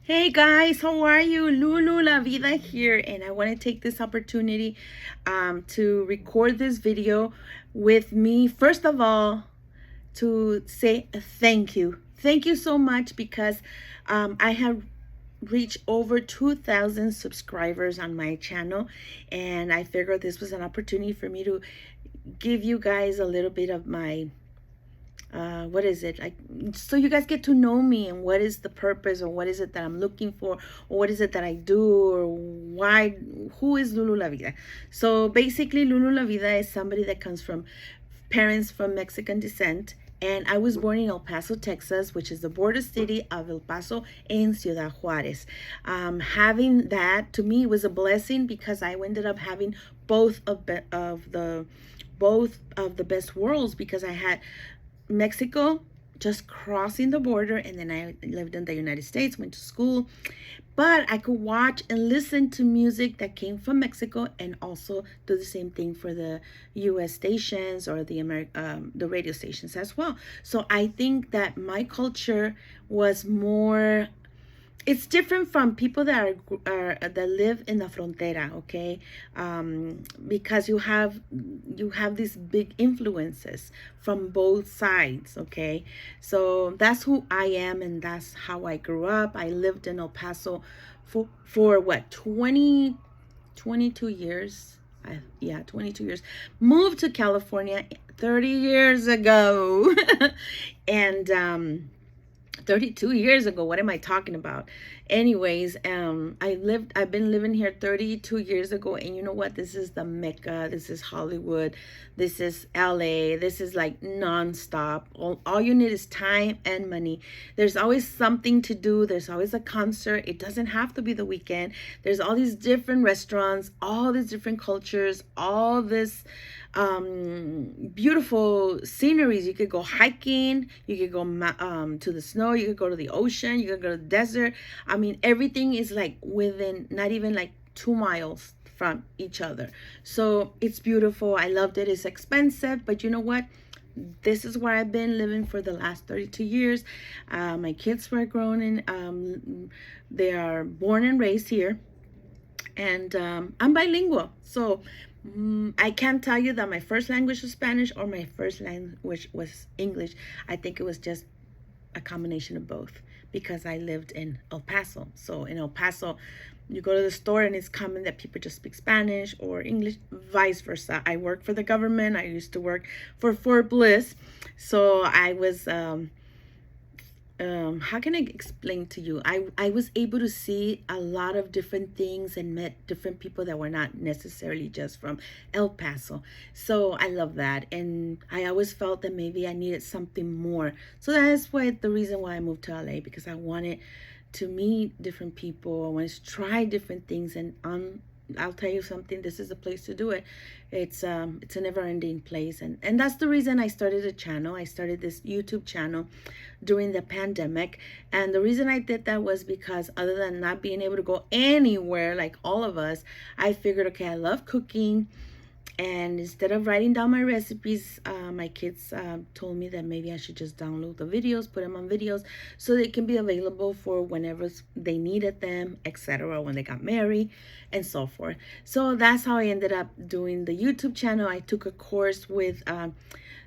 Hey guys, how are you? Lulu La Vida here, and I want to take this opportunity to record this video with me. First of all, to say thank you. Thank you so much because I have reached over 2,000 subscribers on my channel, and I figured this was an opportunity for me to give you guys a little bit of my what is it like, so you guys get to know me and what is the purpose, or what is it that I'm looking for, or what is it that I do, or why, who is Lulu La Vida. So basically, Lulu La Vida is somebody that comes from parents from Mexican descent, and I was born in El Paso, Texas, which is the border city of El Paso and Ciudad Juarez. Having that to me was a blessing because I ended up having both of the best worlds, because I had Mexico, just crossing the border, and then I lived in the United States, went to school, but I could watch and listen to music that came from Mexico, and also do the same thing for the U.S. stations or the radio stations as well. So I think that my culture was more, it's different from people that that live in the frontera, okay? Because you have these big influences from both sides, okay? So that's who I am, and that's how I grew up. I lived in El Paso for what, 22 years. Yeah, 22 years. Moved to California 30 years ago. And 32 years ago, what am I talking about? Anyways, I've been living here 32 years ago, and you know what, this is the Mecca, this is Hollywood, this is LA, this is like non-stop. All you need is time and money. There's always something to do, there's always a concert. It doesn't have to be the weekend. There's all these different restaurants, all these different cultures, all this beautiful sceneries. You could go hiking, you could go to the snow, you could go to the ocean, you could go to the desert. I mean, everything is like within not even like 2 miles from each other. So it's beautiful. I loved it. It's expensive, but you know what, this is where I've been living for the last 32 years. My kids were grown, and they are born and raised here, and I'm bilingual. So I can't tell you that my first language was Spanish or my first language was English. I think it was just a combination of both, because I lived in El Paso. So in El Paso, you go to the store and it's common that people just speak Spanish or English, vice versa. I work for the government. I used to work for Fort Bliss. So I was how can I explain to you? I was able to see a lot of different things and met different people that were not necessarily just from El Paso. So I love that. And I always felt that maybe I needed something more. So that is the reason why I moved to LA, because I wanted to meet different people. I wanted to try different things, and I'll tell you something, this is the place to do it. It's a never-ending place, and that's the reason I started a channel. I started this YouTube channel during the pandemic, and the reason I did that was because, other than not being able to go anywhere like all of us, I figured, okay, I love cooking. And instead of writing down my recipes, my kids told me that maybe I should just download the videos, put them on videos, so they can be available for whenever they needed them, etc., when they got married, and so forth. So that's how I ended up doing the YouTube channel. I took a course with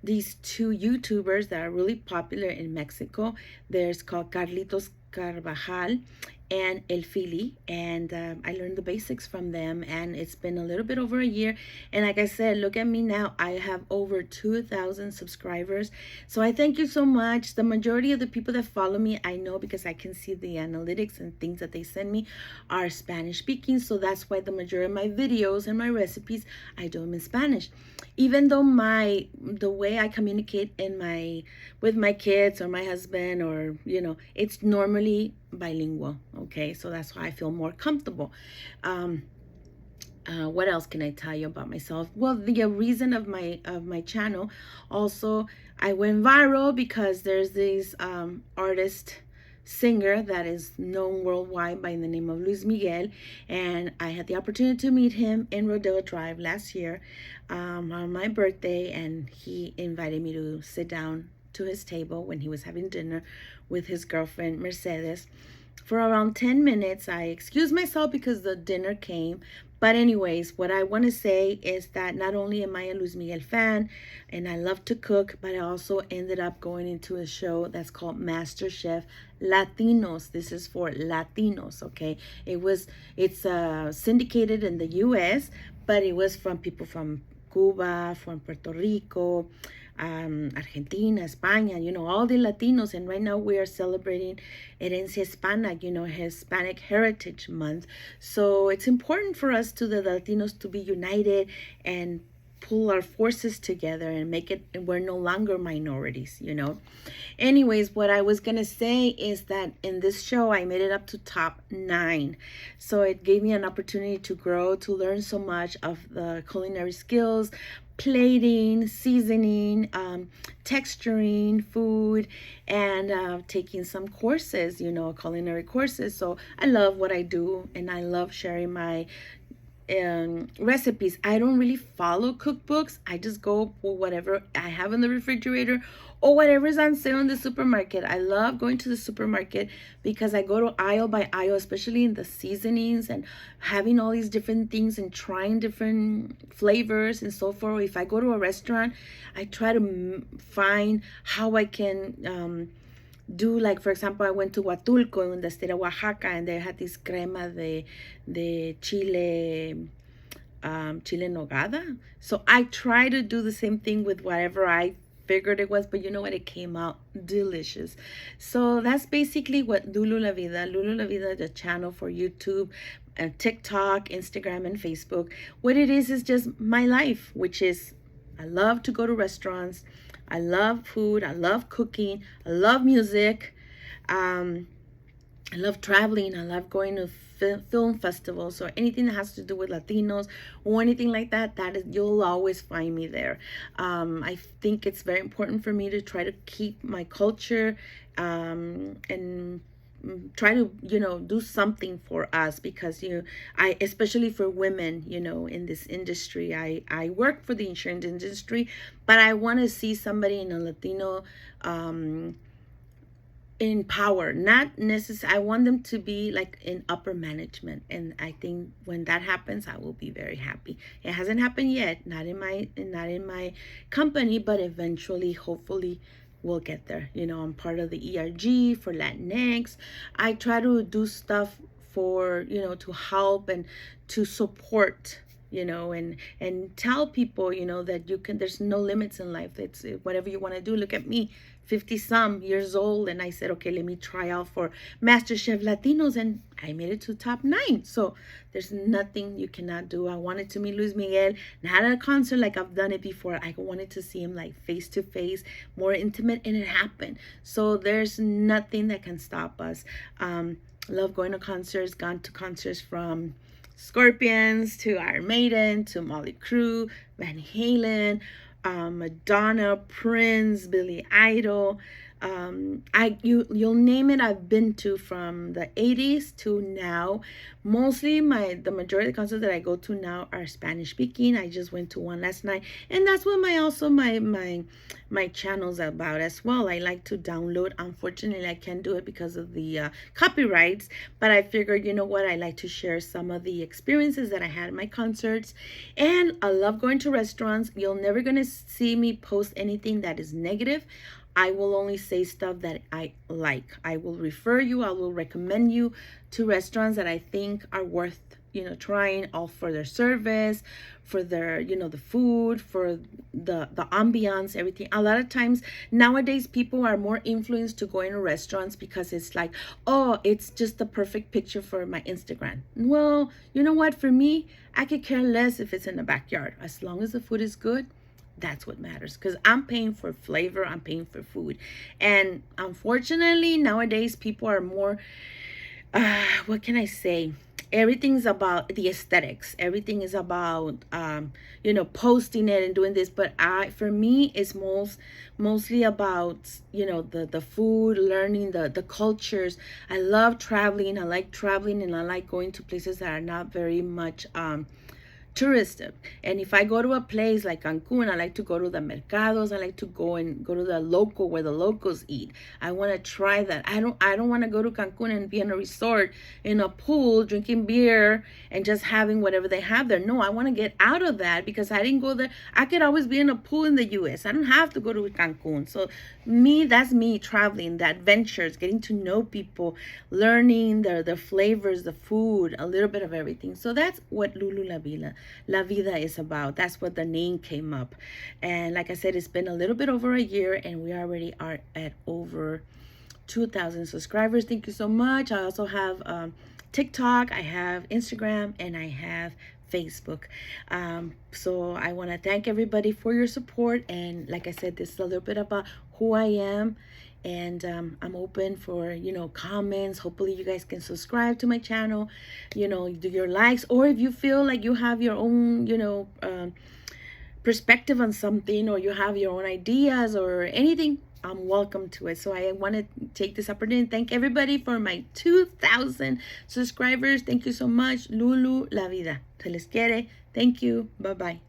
these two YouTubers that are really popular in Mexico. There's called Carlitos Carvajal and El Fili, and I learned the basics from them, and it's been a little bit over a year. And like I said, look at me now, I have over 2,000 subscribers. So I thank you so much. The majority of the people that follow me, I know, because I can see the analytics and things that they send me, are Spanish speaking. So that's why the majority of my videos and my recipes, I do them in Spanish. Even though the way I communicate with my kids or my husband, or it's normally bilingual. Okay, so that's why I feel more comfortable. What else can I tell you about myself? Well, the reason of my channel, also, I went viral because there's this artist singer that is known worldwide by the name of Luis Miguel, and I had the opportunity to meet him in Rodeo Drive last year on my birthday, and he invited me to sit down to his table when he was having dinner with his girlfriend Mercedes for around 10 minutes. I excused myself because the dinner came. But anyways, what I want to say is that not only am I a Luis Miguel fan and I love to cook, but I also ended up going into a show that's called Master Chef Latinos. This is for Latinos, okay? It's syndicated in the US, but it was from people from Cuba, from Puerto Rico, Argentina, España, all the Latinos. And right now we are celebrating Herencia Hispana, Hispanic Heritage Month. So it's important for us, the Latinos, to be united and pull our forces together and make it, we're no longer minorities. Anyways, what I was gonna say is that in this show I made it up to top 9. So it gave me an opportunity to grow, to learn so much of the culinary skills, plating, seasoning, texturing food, and taking some courses, culinary courses. So I love what I do, and I love sharing my recipes. I don't really follow cookbooks. I just go for whatever I have in the refrigerator or whatever is on sale in the supermarket. I love going to the supermarket because I go to aisle by aisle, especially in the seasonings, and having all these different things and trying different flavors and so forth. If I go to a restaurant, I try to find how I can do, like, for example, I went to Huatulco in the state of Oaxaca, and they had this crema de chile, chile nogada. So I try to do the same thing with whatever I figured it was, but you know what, it came out delicious. So that's basically what Lulu La Vida. Lulu La Vida, the channel for YouTube and TikTok, Instagram, and Facebook. What it is just my life, which is I love to go to restaurants. I love food. I love cooking. I love music. I love traveling. I love going to film festivals or anything that has to do with Latinos or anything like that. You'll always find me there. I think it's very important for me to try to keep my culture and try to do something for us, because I, especially for women, in this industry, I work for the insurance industry, but I want to see somebody in a Latino in power. Not necessarily, I want them to be like in upper management, and I think when that happens, I will be very happy. It hasn't happened yet, not in my company, but eventually, hopefully, we'll get there. I'm part of the ERG for Latinx. I try to do stuff for to help and to support, and tell people that you can, there's no limits in life. It's whatever you want to do. Look at me, 50 some years old, and I said, okay, let me try out for MasterChef Latinos, and I made it to top 9. So there's nothing you cannot do. I wanted to meet Luis Miguel, not at a concert like I've done it before. I wanted to see him like face to face, more intimate, and it happened. So there's nothing that can stop us. Love going to concerts, gone to concerts from Scorpions to Iron Maiden to Motley Crue, Van Halen, Madonna, Prince, Billy Idol. You'll name it, I've been to, from the 80s to now. Mostly the majority of the concerts that I go to now are Spanish speaking. I just went to one last night, and that's what my channel's about as well. I like to download. Unfortunately, I can't do it because of the copyrights, but I figured, you know what, I like to share some of the experiences that I had at my concerts. And I love going to restaurants. You're never gonna see me post anything that is negative. I will only say stuff that I like. I will recommend you to restaurants that I think are worth, trying, all for their service, for their, the food, for the ambiance, everything. A lot of times nowadays, people are more influenced to go into restaurants because it's like, oh, it's just the perfect picture for my Instagram. Well, you know what? For me, I could care less if it's in the backyard. As long as the food is good, that's what matters, because I'm paying for flavor, I'm paying for food. And unfortunately, nowadays, people are more, what can I say? Everything's about the aesthetics. Everything is about, posting it and doing this. But for me, it's mostly about, the food, learning the cultures. I love traveling. I like traveling, and I like going to places that are not very much, touristic. And if I go to a place like Cancun, I like to go to the mercados. I like to go to the local where the locals eat. I want to try that. I don't want to go to Cancun and be in a resort in a pool drinking beer and just having whatever they have there. No, I want to get out of that because I didn't go there. I could always be in a pool in the US. I don't have to go to Cancun. So that's me traveling, the adventures, getting to know people, learning the flavors, the food, a little bit of everything. So that's what Lulu La Vida is about. That's what the name came up. And like I said, it's been a little bit over a year and we already are at over 2,000 subscribers. Thank you so much. I also have TikTok, I have Instagram, and I have Facebook. So I want to thank everybody for your support. And like I said, this is a little bit about who I am. And I'm open for, comments. Hopefully you guys can subscribe to my channel, do your likes. Or if you feel like you have your own, perspective on something, or you have your own ideas or anything, I'm welcome to it. So I want to take this opportunity and thank everybody for my 2,000 subscribers. Thank you so much. Lulu La Vida. Se les quiere. Thank you. Bye-bye.